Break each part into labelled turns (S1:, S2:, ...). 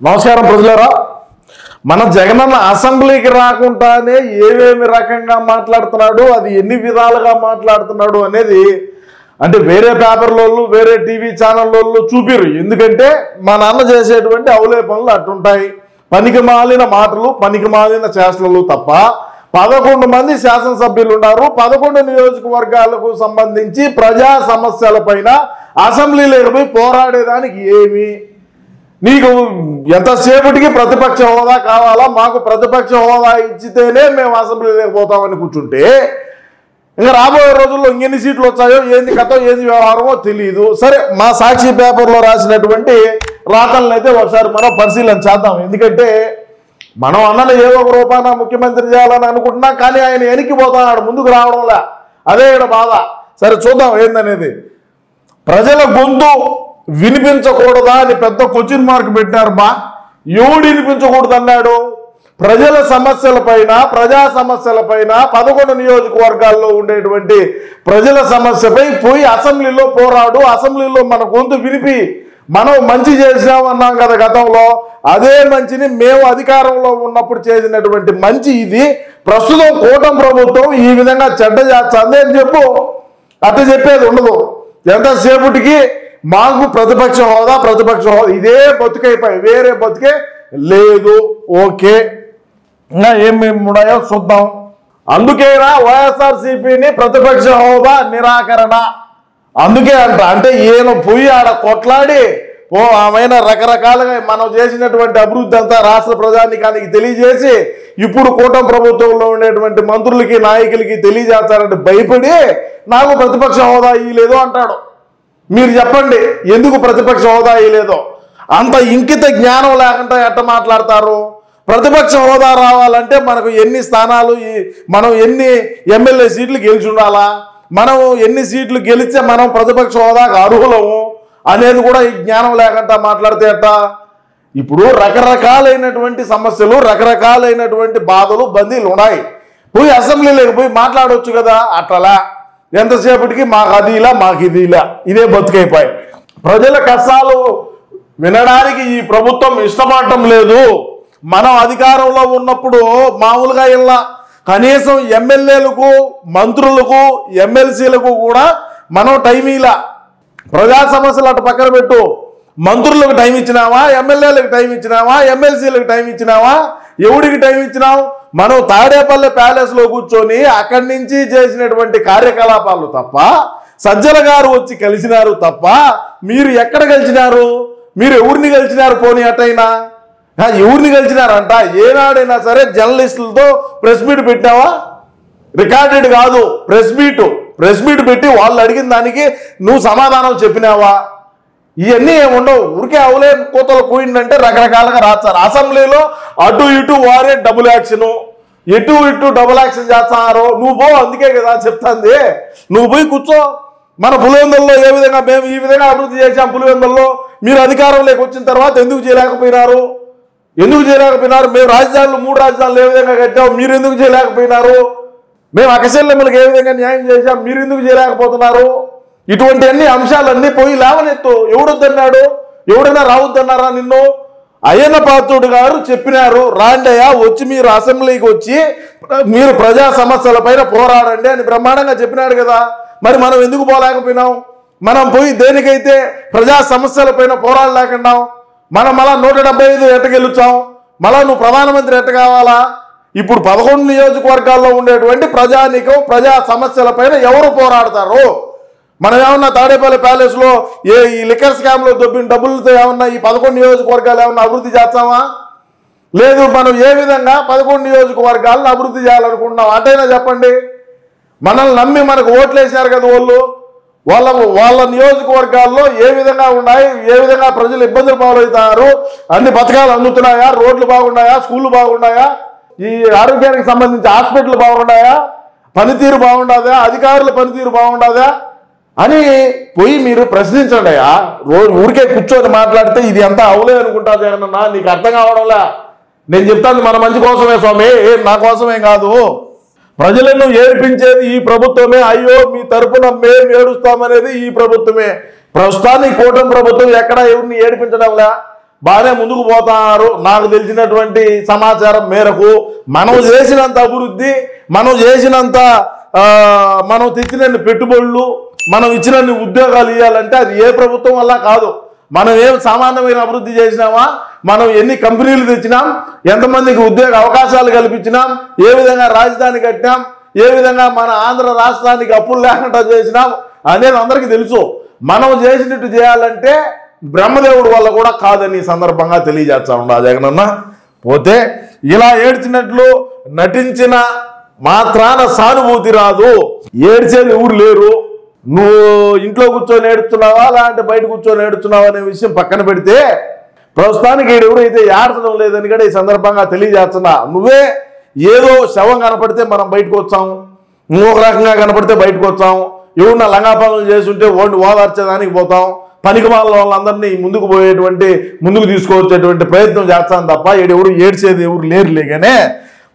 S1: నమస్కారం ప్రజలారా. మన జగనన్న అసెంబ్లీకి రాకుండానే ఏమేమి రకంగా మాట్లాడుతున్నాడు, అది ఎన్ని విధాలుగా మాట్లాడుతున్నాడు అనేది అంటే వేరే పేపర్లోళ్ళు వేరే టీవీ ఛానళ్ళోళ్ళు చూపిరు. ఎందుకంటే మా నాన్న చేసేటువంటి అవులే పనులు అట్టుంటాయి. పనికి మాలిన మాటలు, పనికి మాలిన చేష్టలు తప్ప 11 మంది శాసనసభ్యులు ఉన్నారు. 11 నియోజకవర్గాలకు సంబంధించి ప్రజా సమస్యలపైన అసెంబ్లీలోకి పోయి పోరాడేదానికి ఏమి నీకు ఎంతసేపటికి ప్రతిపక్ష హోదా కావాలా, మాకు ప్రతిపక్ష హోదా ఇచ్చితేనే మేము అసెంబ్లీలోకి పోతామని కూర్చుంటే ఇంకా రాబోయే రోజుల్లో ఇంకెన్ని సీట్లు వచ్చాయో, ఏంది కథ, ఏంది వ్యవహారమో తెలియదు. సరే, మా సాక్షి పేపర్లో రాసినటువంటి రాతలను అయితే ఒకసారి మనం పరిశీలన చేద్దాం. ఎందుకంటే మనం అన్నది ఏదో ఒక రూపాన ముఖ్యమంత్రి చేయాలని అనుకుంటున్నాం, కానీ ఆయన వెనక్కిపోతున్నాడు, ముందుకు రావడంలే. అదే ఇక్కడ బాధ. సరే చూద్దాం ఏందనేది. ప్రజల గొంతు వినిపించకూడదా అని పెద్ద క్వశ్చన్ మార్క్ పెట్టారు. ఎవడు వినిపించకూడదు అన్నాడు? ప్రజల సమస్యలపైన, ప్రజా సమస్యలపైన 11 నియోజకవర్గాల్లో ఉండేటువంటి ప్రజల సమస్యపై పోయి అసెంబ్లీలో పోరాడు, అసెంబ్లీలో మన గొంతు వినిపి మనం మంచి చేసామన్నాం కదా గతంలో. అదే మంచిని మేము అధికారంలో ఉన్నప్పుడు చేసినటువంటి మంచి ఇది. ప్రస్తుతం కూటమి ప్రభుత్వం ఈ విధంగా చెడ్డ చేస్తుంది అని చెప్పు. అట్లా చెప్పేది ఉండదు. ఎంతసేపటికి మాకు ప్రతిపక్ష హోదా, ప్రతిపక్ష హోదా, ఇదే బతుకైపోయి వేరే బతుకే లేదు. ఓకే, ఇంకా ఏమేమి ఉన్నాయో చూద్దాం. అందుకేనా వైఎస్ఆర్సీపీని ప్రతిపక్ష హోదా నిరాకరణ. అందుకే అంటే ఈయన పోయి ఆడ కొట్లాడి ఆమెన రకరకాలుగా మనం చేసినటువంటి అభివృద్ధి అంతా రాష్ట్ర ప్రజానికానికి తెలియజేసి ఇప్పుడు కూటమి ప్రభుత్వంలో ఉండేటువంటి మంత్రులకి, నాయకులకి తెలియజేస్తారంటే భయపడి నాకు ప్రతిపక్ష హోదా ఇయ్యలేదు అంటాడు. మీరు చెప్పండి, ఎందుకు ప్రతిపక్ష హోదా ఇయ్యలేదో? అంత ఇంకిత జ్ఞానం లేకుండా ఎట్ట మాట్లాడతారు? ప్రతిపక్ష హోదా రావాలంటే మనకు ఎన్ని స్థానాలు, మనం ఎన్ని ఎమ్మెల్యే సీట్లు గెలిచి ఉండాలా, మనం ఎన్ని సీట్లు గెలిస్తే మనం ప్రతిపక్ష హోదాకు అర్హులము అనేది కూడా ఈ జ్ఞానం లేకుండా మాట్లాడితే ఎట్ట? ఇప్పుడు రకరకాలైనటువంటి సమస్యలు, రకరకాలైనటువంటి బాధలు, బందీలు ఉన్నాయి. పోయి అసెంబ్లీలోకి పోయి మాట్లాడవచ్చు కదా. అట్లా ఎంతసేపటికి మాకు అది ఇలా, మాకు ఇది ఇలా, ఇదే బతుకైపోయి. ప్రజల కష్టాలు వినడానికి ఈ ప్రభుత్వం ఇష్టపడటం లేదు. మనం అధికారంలో ఉన్నప్పుడు మామూలుగా ఇలా కనీసం ఎమ్మెల్యేలకు, మంత్రులకు, ఎమ్మెల్సీలకు కూడా మనం టైం ఇలా. ప్రజా సమస్యలు అటు పక్కన పెట్టు. మంత్రులకు టైం ఇచ్చినావా, ఎమ్మెల్యేలకు టైం ఇచ్చినావా, ఎమ్మెల్సీలకు టైం ఇచ్చినావా? ఎవడికి టైం ఇచ్చినావు? మనం తాడేపల్లి ప్యాలెస్లో కూర్చొని అక్కడి నుంచి చేసినటువంటి కార్యకలాపాలు తప్ప, సజ్జల గారు వచ్చి కలిసినారు తప్ప మీరు ఎక్కడ కలిసినారు? మీరు ఎవరిని కలిసినారు? పోనీ అటైనా ఎవరిని కలిసినారంట? ఏనాడైనా సరే జర్నలిస్టులతో ప్రెస్ మీట్ పెట్టినావా? రికార్డెడ్ కాదు, ప్రెస్ మీట్ పెట్టి వాళ్ళు అడిగిన దానికి నువ్వు సమాధానం చెప్పినావా? ఇవన్నీ ఏముండవు. ఊరికే అవులే కోతలు కూయిందంటే రకరకాలుగా రాస్తారు. అసెంబ్లీలో అటు ఇటు వారే డబుల్ యాక్షన్, ఎటు ఇటు డబుల్ యాక్షన్ చేస్తున్నారు. నువ్వు పో, అందుకే కదా చెప్తాంది. నువ్వు పోయి కూర్చో. మన పులివెందుల్లో ఏ విధంగా మేము ఈ విధంగా అభివృద్ధి చేశాం, పులివెందుల్లో మీరు అధికారంలోకి వచ్చిన తర్వాత ఎందుకు చేయలేకపోయినారు? మేము రాజధానులు 3 రాజధానులు ఏ విధంగా కట్టాం, మీరు ఎందుకు చేయలేకపోయినారు? మేము అకశల్యములకు ఏ విధంగా న్యాయం చేశాం, మీరు ఎందుకు చేయలేకపోతున్నారు? ఇటువంటి అన్ని అంశాలన్నీ పోయి లేవనెత్తు. ఎవడొద్దన్నాడు? ఎవడైనా రావద్దన్నారా నిన్ను? అయ్యన్న పాత్రుడు గారు చెప్పినారు, రాండయ్య వచ్చి మీరు అసెంబ్లీకి వచ్చి మీరు ప్రజా సమస్యల పైన పోరాడండి అని బ్రహ్మాండంగా చెప్పినాడు కదా. మరి మనం ఎందుకు పోలేకపోయినాం? మనం పోయి దేనికైతే ప్రజా సమస్యల పైన పోరాడలేకున్నాం. మనం మళ్ళా 175 ఎట్ట గెలుచాం? మళ్ళా నువ్వు ప్రధానమంత్రి ఎట్ట కావాలా? ఇప్పుడు 11 నియోజకవర్గాల్లో ఉండేటువంటి ప్రజానీకం ప్రజా సమస్యల పైన ఎవరు పోరాడతారు? మనం ఏమన్నా తాడేపల్లి ప్యాలెస్లో ఈ లిక్కర్ స్కామ్లో దొబ్బిన డబ్బులతో ఏమన్నా ఈ 11 నియోజకవర్గాలు ఏమన్నా అభివృద్ధి చేస్తామా? లేదు. మనం ఏ విధంగా 11 నియోజకవర్గాలను అభివృద్ధి చేయాలనుకుంటున్నాం అంటైనా చెప్పండి. మనల్ని నమ్మి మనకు ఓట్లు వేసినారు కదా వాళ్ళ నియోజకవర్గాల్లో ఏ విధంగా ఉన్నాయి, ఏ విధంగా ప్రజలు ఇబ్బందులు పాలవుతున్నారు, అన్ని పథకాలు అందుతున్నాయా, రోడ్లు బాగున్నాయా, స్కూళ్ళు బాగున్నాయా, ఈ ఆరోగ్యానికి సంబంధించి హాస్పిటల్ బాగున్నాయా, పనితీరు బాగుండదా, అధికారుల పనితీరు బాగుండదా అని పోయి మీరు ప్రశ్నించండి. ఊరికే కూర్చొని మాట్లాడితే ఇది అంతా అవులే అనుకుంటా జగనన్న. నీకు అర్థం కావడంలే. నేను చెప్తాను మన మంచి కోసమే స్వామి, నా కోసమేం కాదు. ప్రజలను ఏడిపించేది ఈ ప్రభుత్వమే. అయ్యో మీ తరపున మేము ఏడుస్తామనేది ఈ ప్రభుత్వమే. ప్రస్తుతానికి కూటమి ప్రభుత్వం ఎక్కడ ఎవరిని ఏడిపించడంలే. బాగానే ముందుకు పోతున్నారు. నాకు తెలిసినటువంటి సమాచారం మేరకు మనం చేసినంత అభివృద్ధి, మనం చేసినంత మనం తెచ్చినన్ని పెట్టుబడులు, మనం ఇచ్చినన్ని ఉద్యోగాలు ఇవ్వాలంటే అది ఏ ప్రభుత్వం వల్ల కాదు. మనం ఏం సామాన్యమైన అభివృద్ధి చేసినామా, మనం ఎన్ని కంపెనీలు తెచ్చినాం, ఎంతమందికి ఉద్యోగ అవకాశాలు కల్పించినాం, ఏ విధంగా రాజధాని కట్టినాం, ఏ విధంగా మన ఆంధ్ర రాష్ట్రానికి అప్పులు లేకుండా చేసినాం అనేది అందరికీ తెలుసు. మనం చేసినట్టు చేయాలంటే బ్రహ్మదేవుడి వల్ల కూడా కాదని సందర్భంగా తెలియజేస్తా ఉండా జగనన్న. పోతే ఇలా ఏడ్చినట్లు నటించిన మాత్రాన సానుభూతి రాదు. ఏడ్చేది ఎవరు లేరు. నువ్వు ఇంట్లో కూర్చొని ఏడుస్తున్నావా లేదంటే బయట కూర్చొని ఏడుస్తున్నావా అనే విషయం పక్కన పెడితే ప్రస్తుతానికి ఎవరైతే ఏడచడం లేదని కూడా ఈ సందర్భంగా తెలియజేస్తున్నా. నువ్వే ఏదో శవం కనపడితే మనం బయటకు వచ్చాము, నువ్వు ఒక రకంగా కనపడితే బయటకు వచ్చాము, ఎవరన్నా లంగా పనులు చేస్తుంటే ఓడి ఓదార్చేదానికి పోతాం, పనికిమాల వాళ్ళందరినీ ముందుకు తీసుకువచ్చేటువంటి ప్రయత్నం చేస్తాను తప్ప ఎవరు ఏడ్చేది ఎవరు లేరులేగానే.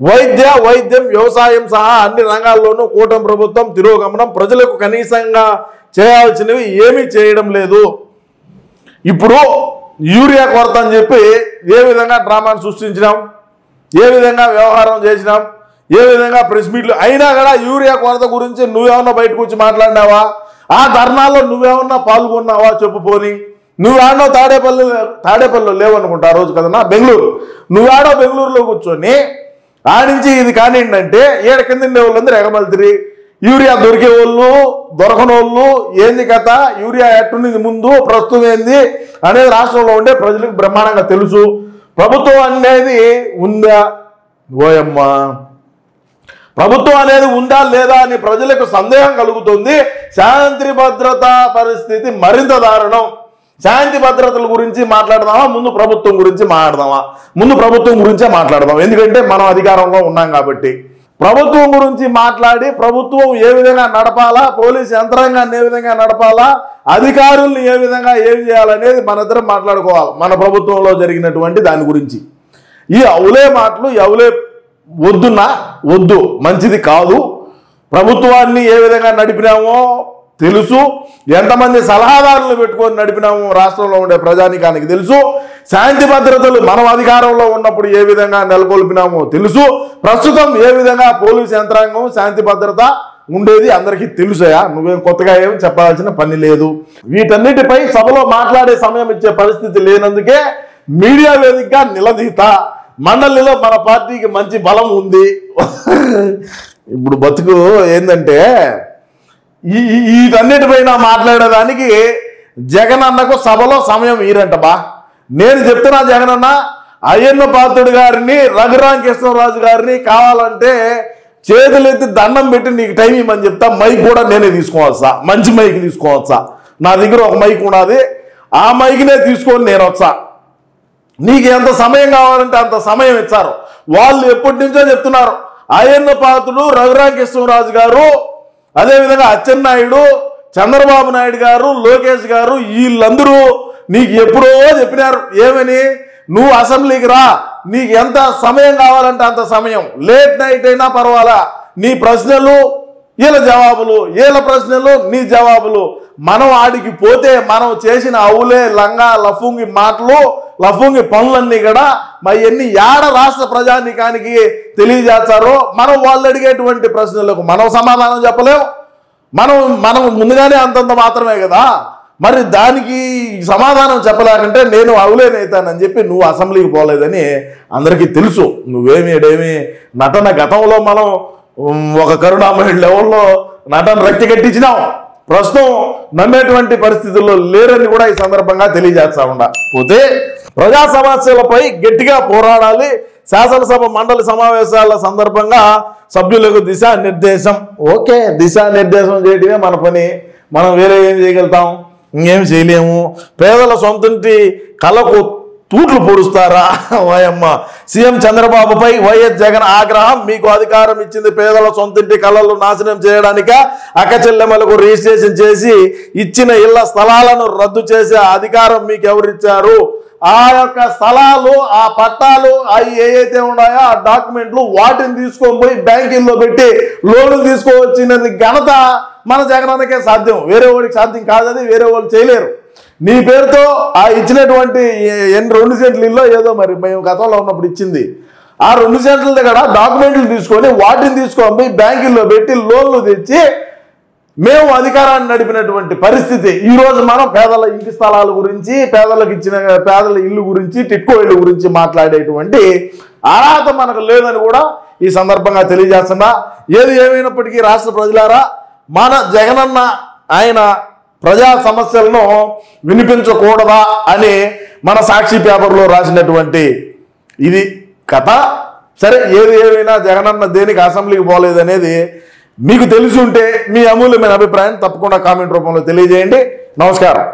S1: వైద్యం వ్యవసాయం సహా అన్ని రంగాల్లోనూ కూటమి ప్రభుత్వం తిరోగమనం, ప్రజలకు కనీసంగా చేయాల్సినవి ఏమీ చేయడం లేదు. ఇప్పుడు యూరియా కొరత అని చెప్పి ఏ విధంగా డ్రామాను సృష్టించినాం, ఏ విధంగా వ్యవహారం చేసినాం, ఏ విధంగా ప్రెస్ మీట్లు అయినా కూడా యూరియా కొరత గురించి నువ్వేమన్నా బయటకు వచ్చి మాట్లాడినావా? ఆ ధర్నాల్లో నువ్వేమన్నా పాల్గొన్నావా చెప్పుపోని? నువ్వేడో తాడేపల్లిలో లేవనుకుంటా ఆ రోజు కదన్నా, బెంగళూరు. నువ్వేడో బెంగళూరులో కూర్చొని ఆడించి ఇది కానివ్వండి అంటే ఏడ కింద వాళ్ళందరూ ఎగమలుతురి. యూరియా దొరికే వాళ్ళు దొరకని వాళ్ళు ఏంది కథ, యూరియా ఎట్టున్నది ముందు ప్రస్తుతం ఏంది అనేది రాష్ట్రంలో ఉండే ప్రజలకు బ్రహ్మాండంగా తెలుసు. ప్రభుత్వం అనేది ఉందా ఓయమ్మ, ప్రభుత్వం అనేది ఉందా లేదా అని ప్రజలకు సందేహం కలుగుతుంది. శాంతి భద్రతా పరిస్థితి మరింత దారుణం. శాంతి భద్రతల గురించి మాట్లాడదామా, ముందు ప్రభుత్వం గురించి మాట్లాడదామా? ముందు ప్రభుత్వం గురించే మాట్లాడదాం, ఎందుకంటే మనం అధికారంలో ఉన్నాం కాబట్టి. ప్రభుత్వం గురించి మాట్లాడి ప్రభుత్వం ఏ విధంగా నడపాలా, పోలీసు యంత్రాంగాన్ని ఏ విధంగా నడపాలా, అధికారుల్ని ఏ విధంగా ఏం చేయాలనేది మనిద్దరం మాట్లాడుకోవాలి. మన ప్రభుత్వంలో జరిగినటువంటి దాని గురించి ఈ అవులే మాటలు అవులే వద్దు, మంచిది కాదు. ప్రభుత్వాన్ని ఏ విధంగా నడిపినామో తెలుసు, ఎంతమంది సలహాదారులు పెట్టుకొని నడిపినామో రాష్ట్రంలో ఉండే ప్రజానికానికి తెలుసు, శాంతి భద్రతలు మనం అధికారంలో ఉన్నప్పుడు ఏ విధంగా నెలకొల్పినామో తెలుసు, ప్రస్తుతం ఏ విధంగా పోలీసు యంత్రాంగం శాంతి భద్రత ఉండేది అందరికీ తెలుసయా. నువ్వేం కొత్తగా ఏమి చెప్పాల్సిన పని లేదు. వీటన్నిటిపై సభలో మాట్లాడే సమయం ఇచ్చే పరిస్థితి లేనందుకే మీడియా వేదికగా నిలదీత. మండలిలో మన పార్టీకి మంచి బలం ఉంది. ఇప్పుడు బతుకు ఏంటంటే వీటన్నిటిపైన మాట్లాడేదానికి జగనన్నకు సభలో సమయం ఈరంట బా. నేను చెప్తున్నా జగనన్న, అయ్యన్న పాత్రుడు గారిని రఘురామకృష్ణరాజు గారిని కావాలంటే చేతులెత్తి దండం పెట్టి నీకు టైం ఇవ్వమని చెప్తా. మైక్ కూడా నేనే తీసుకోవచ్చా, మంచి మైక్ తీసుకోవచ్చా? నా దగ్గర ఒక మైక్ ఉన్నది, ఆ మైక్నే తీసుకొని నేను వచ్చా. నీకు ఎంత సమయం కావాలంటే అంత సమయం ఇచ్చారు. వాళ్ళు ఎప్పటి నుంచో చెప్తున్నారు, అయ్యన్న పాత్రుడు, రఘురామకృష్ణరాజు గారు, అదేవిధంగా అచ్చెన్నాయుడు, చంద్రబాబు నాయుడు గారు, లోకేష్ గారు, వీళ్ళందరూ నీకు ఎప్పుడో చెప్పినారు ఏమని, నువ్వు అసెంబ్లీకి రా, నీకు ఎంత సమయం కావాలంటే అంత సమయం, లేట్ నైట్ అయినా పర్వాలా, నీ ప్రశ్నలు వీళ్ళ జవాబులు, వీళ్ళ ప్రశ్నలు నీ జవాబులు. మనం ఆడికి పోతే మనం చేసిన అవులే లంగా లఫుంగి మాటలు, లఫుంగి పనులన్నీ కూడా మరి ఎన్ని ఏడ రాష్ట్ర ప్రజానికానికి తెలియజేస్తారో మనం వాళ్ళు అడిగేటువంటి ప్రశ్నలకు మనం సమాధానం చెప్పలేం. మనం ముందుగానే అంతంత మాత్రమే కదా. మరి దానికి సమాధానం చెప్పలేకంటే నేను అవులేనైతానని చెప్పి నువ్వు అసెంబ్లీకి పోలేదని అందరికీ తెలుసు. నువ్వేమి నటన గతంలో మనం ఒక కరుణామయుడి లెవెల్లో నటన రక్తి కట్టించినాం. ప్రస్తుతం నమ్మేటువంటి పరిస్థితుల్లో లేరని కూడా ఈ సందర్భంగా తెలియజేస్తా ఉండా. పోతే ప్రజా సమస్యలపై గట్టిగా పోరాడాలి. శాసనసభ మండలి సమావేశాల సందర్భంగా సభ్యులకు దిశానిర్దేశం. ఓకే, దిశానిర్దేశం చేయడమే మన పని. మనం వేరే ఏం చేయగలుగుతాం? ఇంకేం చేయలేము. పేదల సొంతంటి కళకు తూట్లు పొడుస్తారా వాయమ్మ. సీఎం చంద్రబాబుపై వైఎస్ జగన్ ఆగ్రహం. మీకు అధికారం ఇచ్చింది పేదల సొంతింటి కళలు నాశనం చేయడానిక? అక్కచెల్లెమ్మలకు రిజిస్ట్రేషన్ చేసి ఇచ్చిన ఇళ్ల స్థలాలను రద్దు చేసే అధికారం మీకు ఎవరిచ్చారు? ఆ యొక్క స్థలాలు, ఆ పట్టాలు, అవి ఏవైతే ఉన్నాయో ఆ డాక్యుమెంట్లు వాటిని తీసుకొని పోయి బ్యాంకుల్లో పెట్టి లోన్లు తీసుకోవచ్చినది ఘనత మన జగనన్నకే సాధ్యం. వేరే వాడికి సాధ్యం కాదని వేరే వాళ్ళు చేయలేరు. నీ పేరుతో ఆ ఇచ్చినటువంటి 2 సెంట్ల ఇల్లు ఏదో మరి మేము గతంలో ఉన్నప్పుడు ఇచ్చింది, ఆ 2 సెంట్ల దగ్గర డాక్యుమెంట్లు తీసుకొని వాటిని తీసుకొని బ్యాంకుల్లో పెట్టి లోన్లు తెచ్చి మేము అధికారాన్ని నడిపినటువంటి పరిస్థితి. ఈరోజు మనం పేదల ఇంటి స్థలాల గురించి, పేదలకు ఇచ్చిన పేదల ఇల్లు గురించి, టిట్కో ఇల్లు గురించి మాట్లాడేటువంటి అర్హత మనకు లేదని కూడా ఈ సందర్భంగా తెలియజేస్తున్నా. ఏది ఏమైనప్పటికీ రాష్ట్ర ప్రజలారా, మన జగనన్న ఆయన ప్రజా సమస్యలను వినిపించకూడదా అని మన సాక్షి పేపర్లో రాసినటువంటి ఇది కథ. సరే, ఏది ఏమైనా జగనన్న దేనికి అసెంబ్లీకి పోలేదు అనేది మీకు తెలిసి ఉంటే మీ అమూల్యమైన అభిప్రాయం తప్పకుండా కామెంట్ రూపంలో తెలియజేయండి. నమస్కారం.